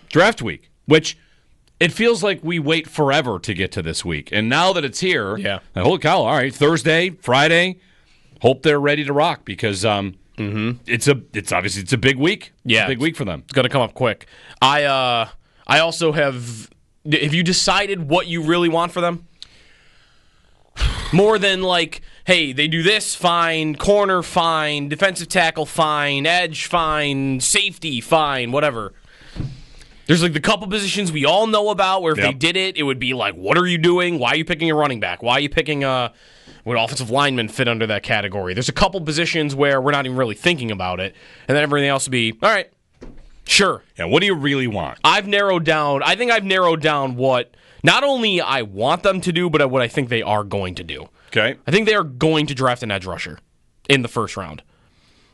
draft week, which it feels like we wait forever to get to this week. And now that it's here, holy cow, all right, Thursday, Friday, hope they're ready to rock because it's a big week. Yeah. It's a big week for them. It's going to come up quick. I also have you decided what you really want for them? More than like, hey, they do this, fine, corner, fine, defensive tackle, fine, edge, fine, safety, fine, whatever. There's like the couple positions we all know about where if they did it, it would be like, what are you doing? Why are you picking a running back? Why are you picking would offensive linemen fit under that category? There's a couple positions where we're not even really thinking about it, and then everything else would be, all right, sure. Yeah, what do you really want? I think I've narrowed down what not only I want them to do, but what I think they are going to do. Okay. I think they are going to draft an edge rusher in the first round.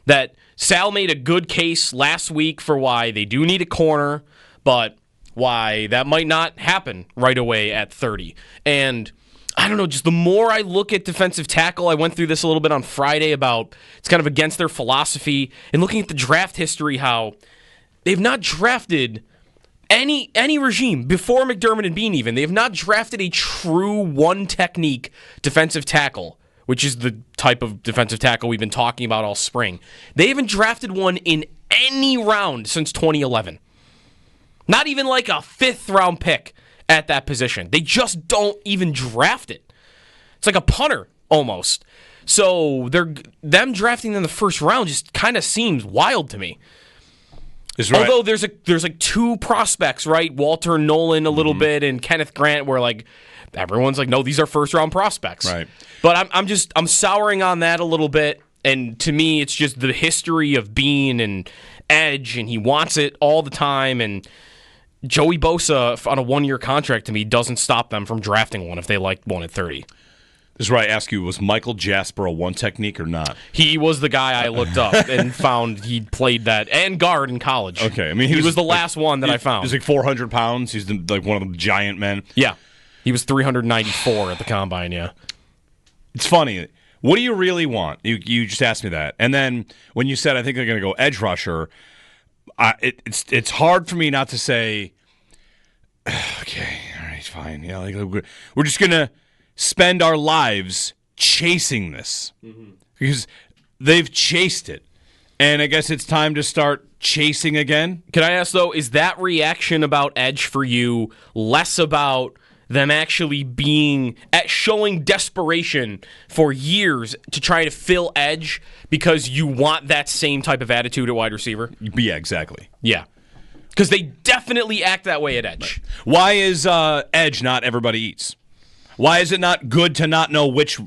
That Sal made a good case last week for why they do need a corner, but why that might not happen right away at 30. And I don't know, just the more I look at defensive tackle, I went through this a little bit on Friday about it's kind of against their philosophy, and looking at the draft history, how they've not drafted any regime before McDermott and Bean even. They have not drafted a true one-technique defensive tackle, which is the type of defensive tackle we've been talking about all spring. They haven't drafted one in any round since 2011. Not even like a fifth-round pick at that position. They just don't even draft it. It's like a punter, almost. So them drafting in the first round just kind of seems wild to me. Right. Although there's like two prospects, right? Walter Nolan a little bit and Kenneth Grant, where like everyone's like, no, these are first round prospects. Right. But I'm souring on that a little bit, and to me, it's just the history of Bean and edge, and he wants it all the time. And Joey Bosa on a 1-year contract to me doesn't stop them from drafting one if they like one at 30. This is where I ask you, was Michael Jasper a one technique or not? He was the guy I looked up and found he played that and guard in college. Okay, I mean he was the last one that I found. He's like 400 pounds. He's like one of the giant men. Yeah, he was 394 at the combine. Yeah, it's funny. What do you really want? You just asked me that, and then when you said I think they're going to go edge rusher, it's hard for me not to say, okay, all right, fine. Yeah, like we're just gonna spend our lives chasing this because they've chased it, and I guess it's time to start chasing again. Can I ask though, is that reaction about edge for you less about them actually showing desperation for years to try to fill edge because you want that same type of attitude at wide receiver? Yeah, exactly. Yeah. Because they definitely act that way at edge. Why is edge not everybody eats? Why is it not good to not know which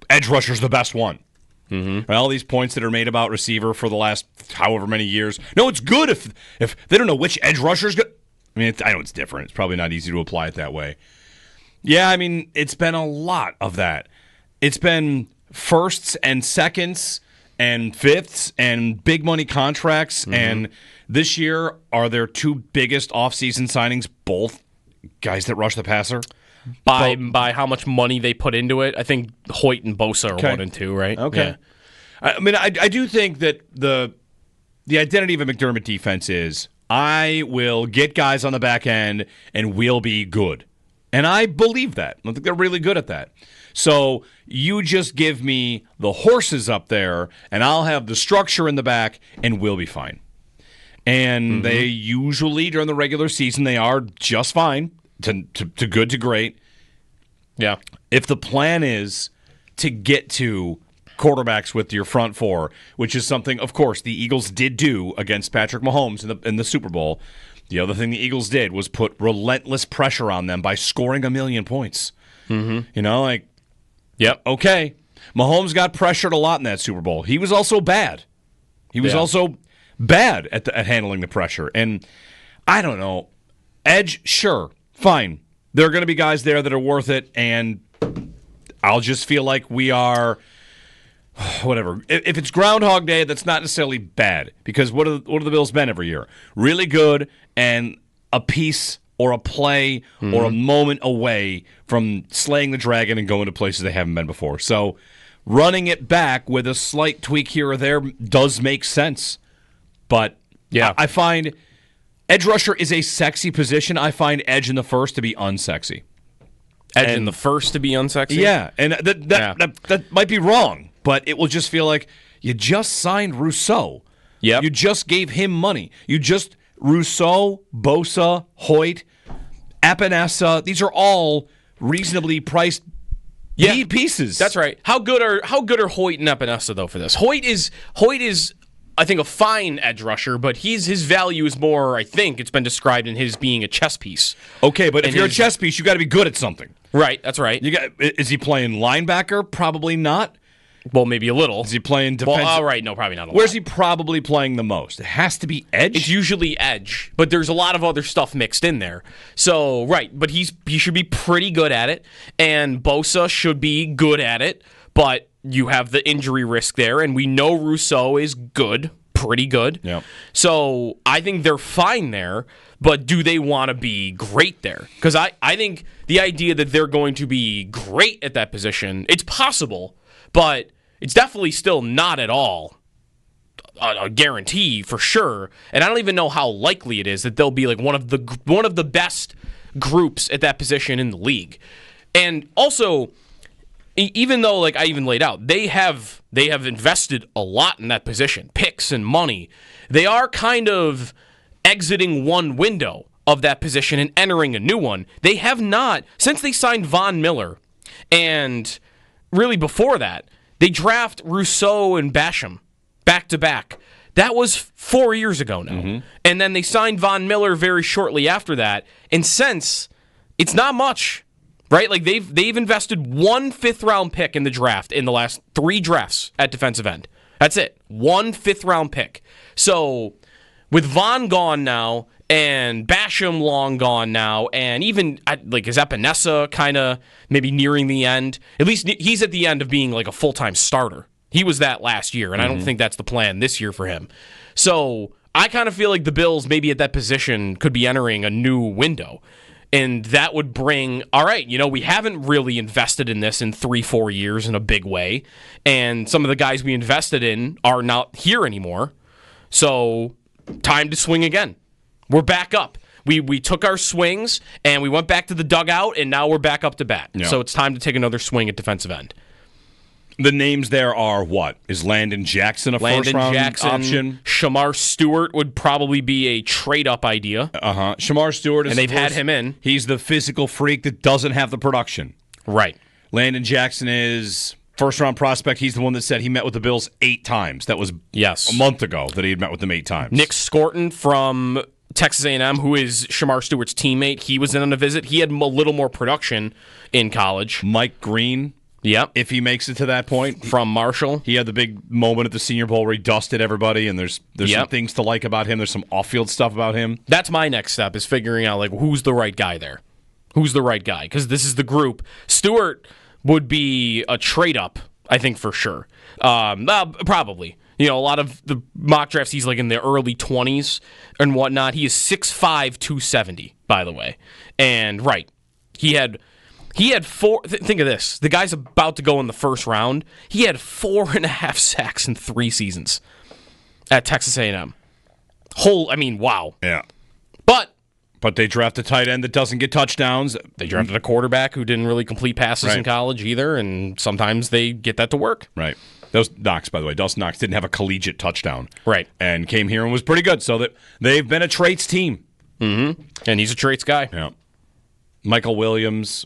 edge rusher is the best one? Mm-hmm. All these points that are made about receiver for the last however many years. No, it's good if they don't know which edge rusher is good. I mean, I know it's different. It's probably not easy to apply it that way. Yeah, I mean, it's been a lot of that. It's been firsts and seconds and fifths and big money contracts. Mm-hmm. And this year, are their two biggest offseason signings both guys that rush the passer? By how much money they put into it? I think Hoyt and Bosa are 1 and 2, right? Okay. Yeah. I mean, I do think that the identity of a McDermott defense is I will get guys on the back end and we'll be good. And I believe that. I think they're really good at that. So you just give me the horses up there, and I'll have the structure in the back, and we'll be fine. And they usually, during the regular season, they are just fine, to good to great. Yeah. If the plan is to get to quarterbacks with your front four, which is something, of course, the Eagles did do against Patrick Mahomes in the Super Bowl. The other thing the Eagles did was put relentless pressure on them by scoring 1 million points. Mm-hmm. You know, like, yep, okay. Mahomes got pressured a lot in that Super Bowl. He was also bad. He was also bad at handling the pressure. And I don't know. Edge, sure, fine. There are going to be guys there that are worth it, and I'll just feel like we are... Whatever. If it's Groundhog Day, that's not necessarily bad, because what are the Bills been every year? Really good and a piece or a play or a moment away from slaying the dragon and going to places they haven't been before. So running it back with a slight tweak here or there does make sense. But yeah, I find Edge rusher is a sexy position. I find edge in the first to be unsexy. Edge in the first to be unsexy? Yeah, and that might be wrong, but it will just feel like you just signed Rousseau. Yep. You just gave him money. Rousseau, Bosa, Hoyt, Epinesa, these are all reasonably priced pieces. That's right. How good are Hoyt and Epinesa though for this? Hoyt is I think a fine edge rusher, but his value is more, I think it's been described in his being a chess piece. Okay, but if you're a chess piece, you got to be good at something. Right, that's right. Is he playing linebacker? Probably not. Well, maybe a little. Is he playing defense? Well, all right, no, probably not a lot. Where's he probably playing the most? It has to be edge? It's usually edge, but there's a lot of other stuff mixed in there. So, right, but he should be pretty good at it, and Bosa should be good at it, but you have the injury risk there, and we know Rousseau is good, pretty good. Yep. So I think they're fine there, but do they want to be great there? Because I think the idea that they're going to be great at that position, it's possible, but it's definitely still not at all a guarantee for sure. And I don't even know how likely it is that they'll be like one of the best groups at that position in the league. And also, even though, like I even laid out, they have invested a lot in that position, picks and money. They are kind of exiting one window of that position and entering a new one. They have not, since they signed Von Miller, and really before that, they draft Rousseau and Basham back-to-back. That was 4 years ago now. Mm-hmm. And then they signed Von Miller very shortly after that. And since, it's not much, right? Like they've invested 1 5th-round pick in the draft in the last 3 drafts at defensive end. That's it. 1 5th-round pick. So with Von gone now and Basham long gone now, and even like is Epinesa kind of maybe nearing the end? At least he's at the end of being like a full-time starter. He was that last year, and I don't think that's the plan this year for him. So I kind of feel like the Bills maybe at that position could be entering a new window. And that would bring, all right, we haven't really invested in this in 3-4 years in a big way. And some of the guys we invested in are not here anymore. So time to swing again. We're back up. We took our swings, and we went back to the dugout, and now we're back up to bat. Yeah. So it's time to take another swing at defensive end. The names there are what? Is Landon Jackson a first-round option? Shamar Stewart would probably be a trade-up idea. Shamar Stewart is... And they've had him in. He's the physical freak that doesn't have the production. Right. Landon Jackson is first-round prospect. He's the one that said he met with the Bills 8 times. That was a month ago that he had met with them 8 times. Nick Scorton from Texas A&M, who is Shamar Stewart's teammate, he was in on a visit. He had a little more production in college. Mike Green... Yep. If he makes it to that point. From Marshall. He had the big moment at the Senior Bowl where he dusted everybody, and there's some things to like about him. There's some off-field stuff about him. That's my next step, is figuring out, like, who's the right guy there. Who's the right guy? Because this is the group. Stewart would be a trade-up, I think, for sure. Probably. A lot of the mock drafts, he's like in the early 20s and whatnot. He is 6'5", 270, by the way. And, right, he had 4. Think of this. The guy's about to go in the first round. He had 4.5 sacks in 3 seasons at Texas A&M. Wow. Yeah. But they draft a tight end that doesn't get touchdowns. They drafted a quarterback who didn't really complete passes in college either, and sometimes they get that to work. Right. Those Knox, by the way, Dawson Knox didn't have a collegiate touchdown. Right. And came here and was pretty good, so that they've been a traits team. Mm-hmm. And he's a traits guy. Yeah. Michael Williams...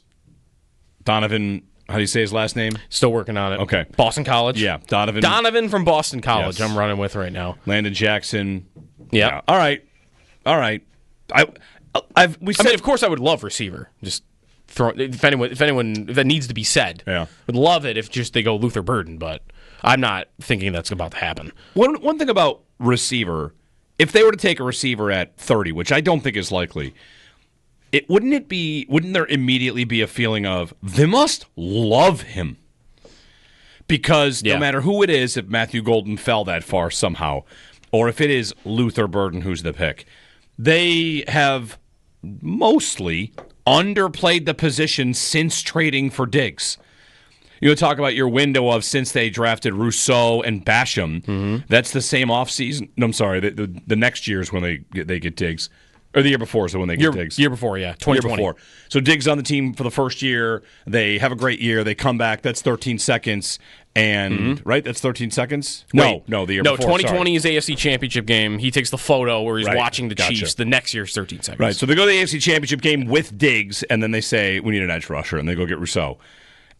Donovan, how do you say his last name? Still working on it. Okay. Boston College. Yeah, Donovan. Donovan from Boston College. Yes. I'm running with right now. Landon Jackson. Yeah. All right. Of course, I would love receiver. Just throw if that needs to be said. Yeah. Would love it if just they go Luther Burden, but I'm not thinking that's about to happen. One thing about receiver, if they were to take a receiver at 30, which I don't think is likely. Wouldn't there immediately be a feeling of, they must love him? Because no matter who it is, if Matthew Golden fell that far somehow, or if it is Luther Burden who's the pick, they have mostly underplayed the position since trading for Diggs. You talk about your window of since they drafted Rousseau and Basham. Mm-hmm. That's the same offseason. No, I'm sorry, the next year's when they get Diggs. Or the year before is when they get Diggs. Year before, yeah. 2020. Year before. So Diggs on the team for the first year. They have a great year. They come back. That's 13 seconds. And, right? That's 13 seconds? Wait, no, the year no, before. 2020 is AFC Championship game. He takes the photo where he's watching the Chiefs. The next year's 13 seconds. Right, so they go to the AFC Championship game with Diggs, and then they say, we need an edge rusher, and they go get Rousseau.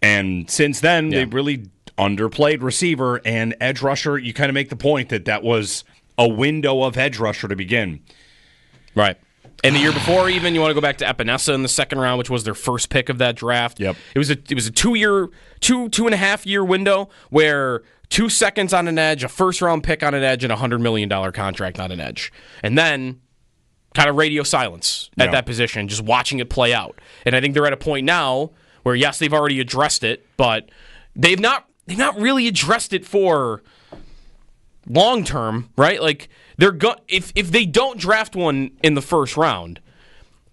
And since then, they've really underplayed receiver and edge rusher. You kind of make the point that was a window of edge rusher to begin. Right. And the year before, even, you want to go back to Epinesa in the second round, which was their first pick of that draft. Yep. It was a 2.5 year window where 2 seconds on an edge, a first round pick on an edge, and a $100 million contract on an edge. And then kind of radio silence at that position, just watching it play out. And I think they're at a point now where, yes, they've already addressed it, but they've not really addressed it for long term, right? Like, if they don't draft one in the first round,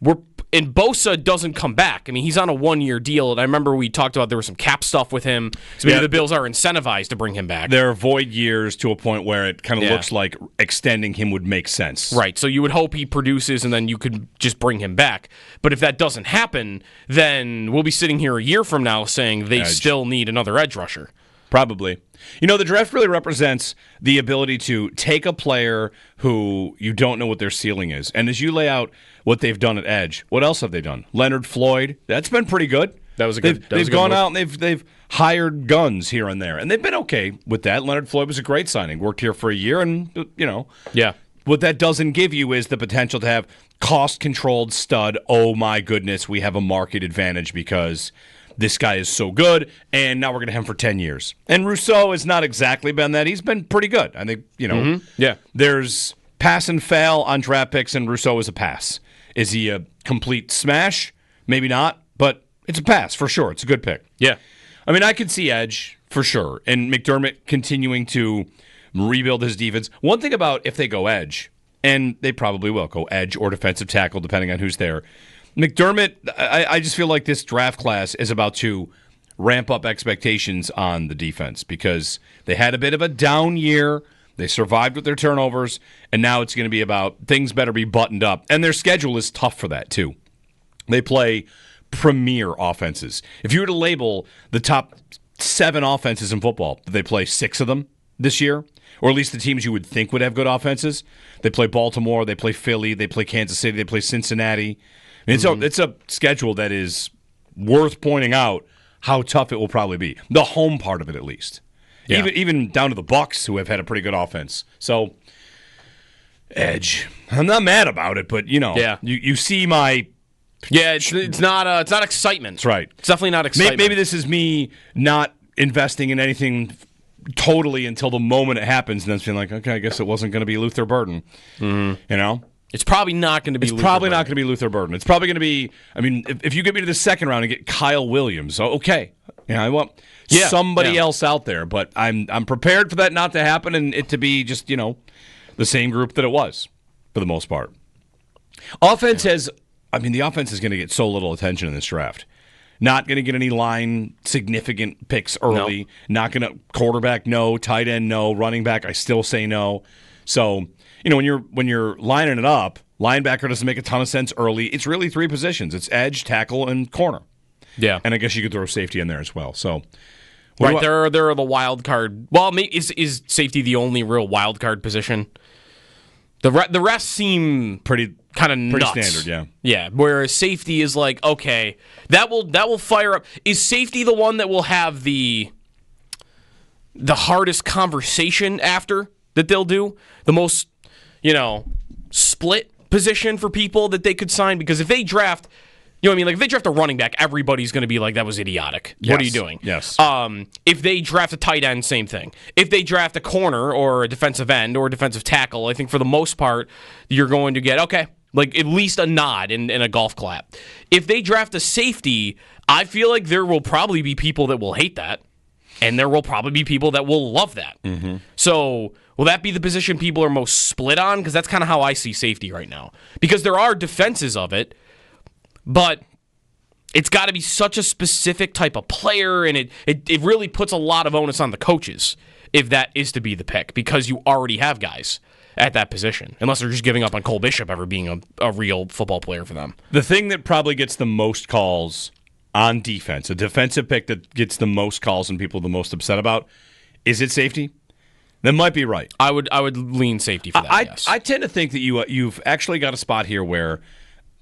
and Bosa doesn't come back. I mean, he's on a 1-year deal, and I remember we talked about there was some cap stuff with him, so maybe the Bills are incentivized to bring him back. There are void years to a point where it kind of looks like extending him would make sense. Right, so you would hope he produces, and then you could just bring him back. But if that doesn't happen, then we'll be sitting here a year from now saying they still need another edge rusher. Probably. The draft really represents the ability to take a player who you don't know what their ceiling is. And as you lay out what they've done at edge, what else have they done? Leonard Floyd, that's been pretty good. That was a good They've gone out and they've hired guns here and there, and they've been okay with that. Leonard Floyd was a great signing. Worked here for a year, and, Yeah. What that doesn't give you is the potential to have cost-controlled stud. Oh, my goodness, we have a market advantage because this guy is so good, and now we're going to have him for 10 years. And Rousseau has not exactly been that. He's been pretty good. I think, there's pass and fail on draft picks, and Rousseau is a pass. Is he a complete smash? Maybe not, but it's a pass for sure. It's a good pick. Yeah. I mean, I could see edge for sure, and McDermott continuing to rebuild his defense. One thing about if they go edge, and they probably will go edge or defensive tackle, depending on who's there, McDermott, I just feel like this draft class is about to ramp up expectations on the defense because they had a bit of a down year. They survived with their turnovers, and now it's going to be about things better be buttoned up. And their schedule is tough for that, too. They play premier offenses. If you were to label the top 7 offenses in football, they play 6 of them this year, or at least the teams you would think would have good offenses. They play Baltimore, they play Philly, they play Kansas City, they play Cincinnati. It's a schedule that is worth pointing out how tough it will probably be. The home part of it, at least. Yeah. Even down to the Bucs, who have had a pretty good offense. So, edge. I'm not mad about it, but you see my. Yeah, it's not excitement. That's right. It's definitely not excitement. Maybe this is me not investing in anything totally until the moment it happens, and then feeling like, okay, I guess it wasn't going to be Luther Burden. Mm-hmm. It's probably not going to be. It's probably not going to be Luther Burden. It's probably going to be. I mean, if you get me to the second round and get Kyle Williams, okay, I want somebody else out there. But I'm prepared for that not to happen and it to be just the same group that it was for the most part. Offense has. I mean, the offense is going to get so little attention in this draft. Not going to get any line significant picks early. No. Not going to quarterback. No. Tight end. No. Running back. I still say no. So. When you're lining it up, linebacker doesn't make a ton of sense early. It's really 3 positions. It's edge, tackle, and corner. Yeah. And I guess you could throw safety in there as well. So, right, there are the wild card. Well, is safety the only real wild card position? The rest seem pretty kind of nuts. Pretty standard, yeah. Yeah, whereas safety is like, okay, that will fire up. Is safety the one that will have the hardest conversation after that they'll do? The most split position for people that they could sign? Because if they draft, if they draft a running back, everybody's going to be like, that was idiotic. Yes. What are you doing? Yes. If they draft a tight end, same thing. If they draft a corner or a defensive end or a defensive tackle, I think for the most part, you're going to get, okay, like at least a nod and a golf clap. If they draft a safety, I feel like there will probably be people that will hate that, and there will probably be people that will love that. Mm-hmm. So will that be the position people are most split on? Because that's kind of how I see safety right now. Because there are defenses of it, but it's got to be such a specific type of player, and it really puts a lot of onus on the coaches if that is to be the pick, because you already have guys at that position, unless they're just giving up on Cole Bishop ever being a real football player for them. The thing that probably gets the most calls on defense, a defensive pick that gets the most calls and people the most upset about, is it safety? That might be right. I would lean safety for that, yes. I tend to think that you've actually got a spot here where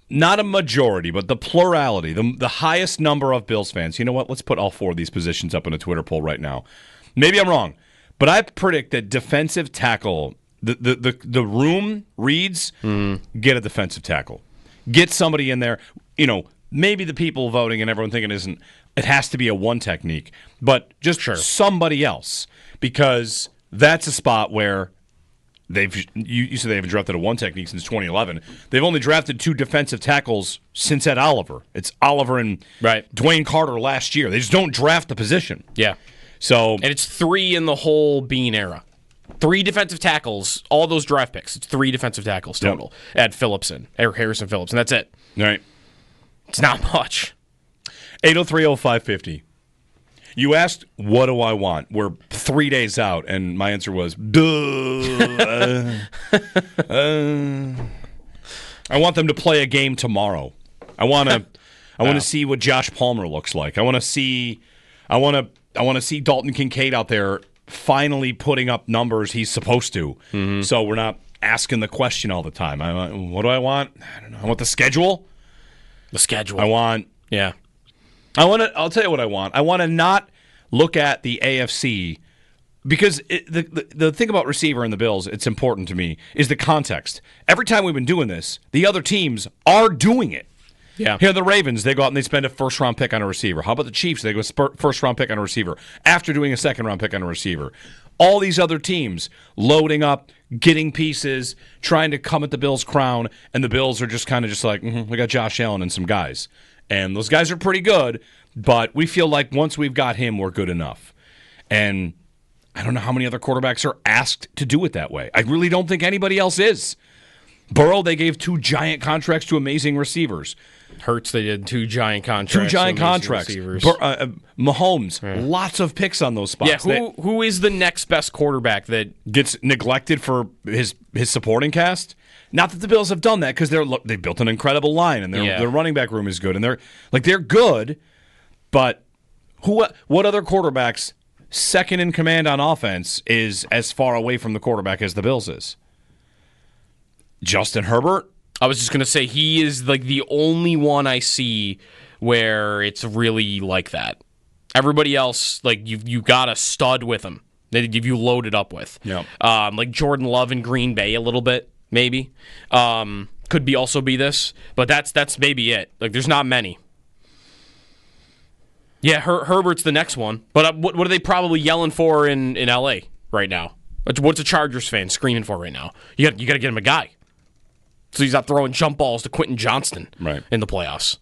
not a majority, but the plurality, the highest number of Bills fans. You know what? Let's put all 4 of these positions up in a Twitter poll right now. Maybe I'm wrong, but I predict that defensive tackle, the room reads, get a defensive tackle. Get somebody in there. Maybe the people voting and everyone thinking it has to be a one technique, but just somebody else, because that's a spot where you said they haven't drafted a one technique since 2011. They've only drafted 2 defensive tackles since Ed Oliver. It's Oliver and Dwayne Carter last year. They just don't draft the position. Yeah. And it's 3 in the whole Bean era. 3 defensive tackles, all those draft picks. It's 3 defensive tackles total. Add Harrison Phillips, and that's it. All right. It's not much. 803-0550. You asked, what do I want? We're 3 days out, and my answer was, duh. I want them to play a game tomorrow. I want to see what Josh Palmer looks like. I want to see Dalton Kincaid out there finally putting up numbers he's supposed to. Mm-hmm. So we're not asking the question all the time. What do I want? I don't know. I want the schedule. The schedule. I'll tell you what I want. I want to not look at the AFC, because the thing about receiver in the Bills, it's important to me, is the context. Every time we've been doing this, the other teams are doing it. Yeah. Here, the Ravens, they go out and they spend a first-round pick on a receiver. How about the Chiefs? They go first-round pick on a receiver after doing a second-round pick on a receiver. All these other teams loading up, getting pieces, trying to come at the Bills' crown, and the Bills are just kind of like, we got Josh Allen and some guys. And those guys are pretty good, but we feel like once we've got him, we're good enough. And I don't know how many other quarterbacks are asked to do it that way. I really don't think anybody else is. Burrow, they gave 2 giant contracts to amazing receivers. Hurts, they did 2 giant contracts. 2 giant contracts. Mahomes, lots of picks on those spots. Yeah, who is the next best quarterback that gets neglected for his supporting cast? Not that the Bills have done that, because they built an incredible line and their running back room is good, and they're good. But what other quarterback's second in command on offense is as far away from the quarterback as the Bills is? Justin Herbert? I was just going to say he is like the only one I see where it's really like that. Everybody else, like you got a stud with him that you loaded up with. Yeah. Like Jordan Love in Green Bay a little bit, maybe. Could also be this, but that's maybe it. Like there's not many. Yeah, Herbert's the next one. But what are they probably yelling for in L.A. right now? What's a Chargers fan screaming for right now? You got to get him a guy. So he's not throwing jump balls to Quentin Johnston in the playoffs.